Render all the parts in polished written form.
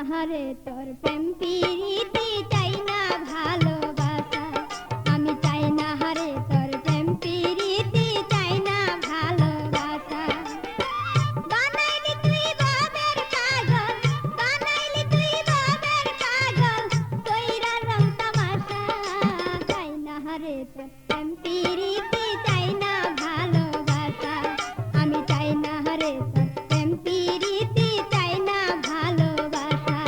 হারে তোর প্রেম প্রীতি চাই না ভালোবাসা, আমি চাই না হারে তোর প্রেম প্রীতি চাই না ভালোবাসা। বানাইলি তুই বাবের পাগল, বানাইলি তুই বাবের পাগল, কইরা রং তামাশা। চাই না হারে তোর প্রেম প্রীতি চাই না ভালোবাসা, আমি চাই না হারে তোর প্রেম প্রীতি চাই না ভালোবাসা।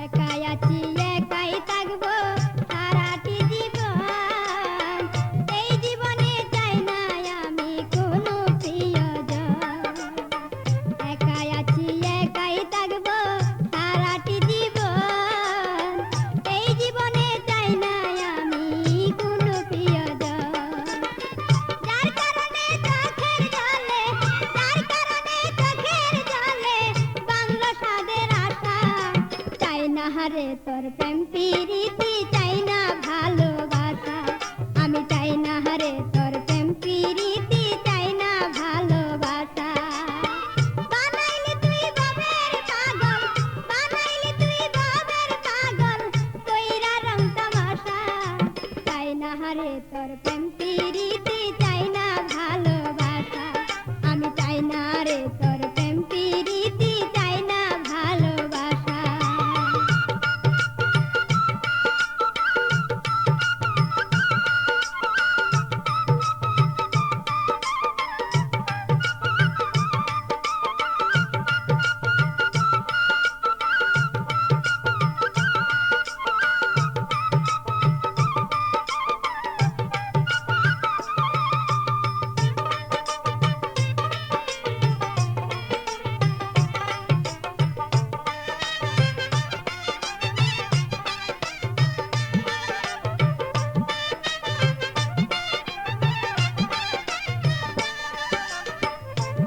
একাই আছি একাই থাকবো সারাটি জীবন, এই জীবনে চাই না আমি কোনো প্রিয়জন। একাই আছি একাই থাকবো সারাটি জীবন, এই জীবনে চাই না আমি কোনো প্রিয়জন। যার কারণে চোখের জলে, যার কারণে চোখের জলে বাংলো সাদের আশা। চাই না হারে তোর প্রেম প্রীতি চাই না ভালোবাসা, আমি চাই না হারে তোর প্রেম প্রীতি চাই না ভালোবাসা। বানাইলি তুই বাবের পাগল, বানাইলি তুই বাবের পাগল, কইরা রং তামাশা। চাই না হারে তোর প্রেম প্রীতি চাই না ভালোবাসা, আমি চাই না রে তোর প্রেম প্রীতি চাই না ভালোবাসা।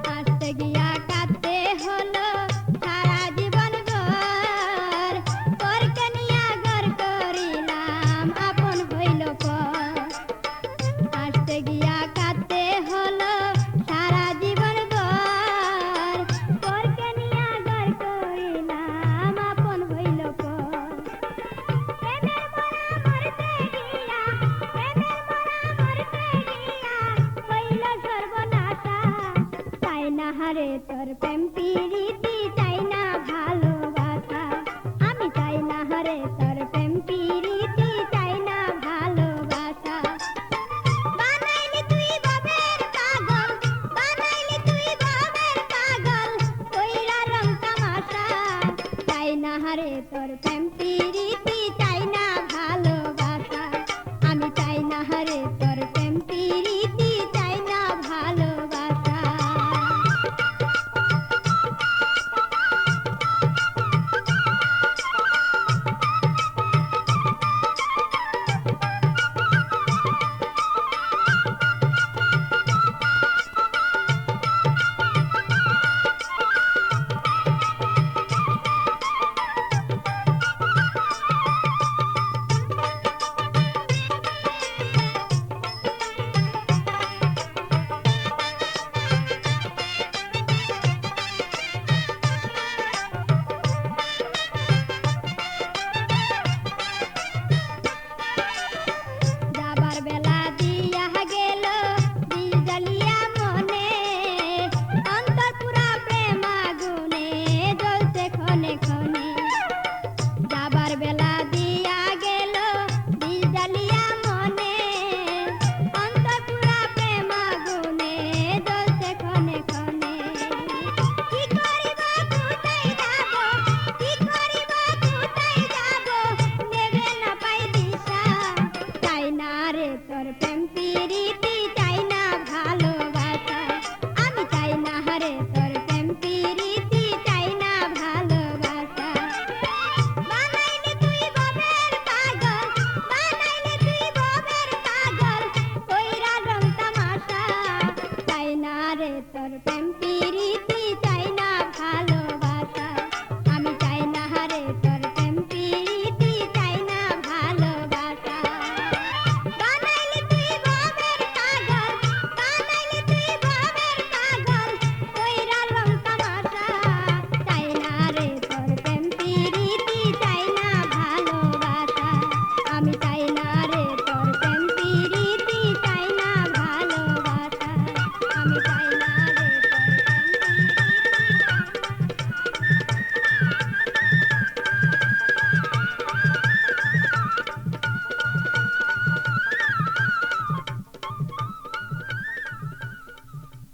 হাসতে গিয়া কাঁদতে হলো সারা জীবন ভর, পরকে নিয়া ঘর করিলাম আপন হইল পর। হাসতে গিয়া কাঁদতে হলো সারা জীবন ভর, পরকে নিয়া ঘর করিলাম আপন হইল পর। প্রেমের মরা মরতে গিয়া, প্রেমের মরা মরতে গিয়া হইল সর্বনাশা। চাই না হারে তোর প্রেম প্রীতি চাই না ভালোবাসা, আমি চাই না হারে তোর প্রেম প্রীতি চাই না ভালোবাসা। বানাইলি তুই বাবের পাগল, বানাইলি তুই বাবের পাগল, কইরা রং তামাশা। চাই না হারে তোর প্রেম প্রীতি চাই না ভালোবাসা, আমি চাই না হারে তোর প্রেম প্রীতি চাই না ভালোবাসা। তোর প্রেম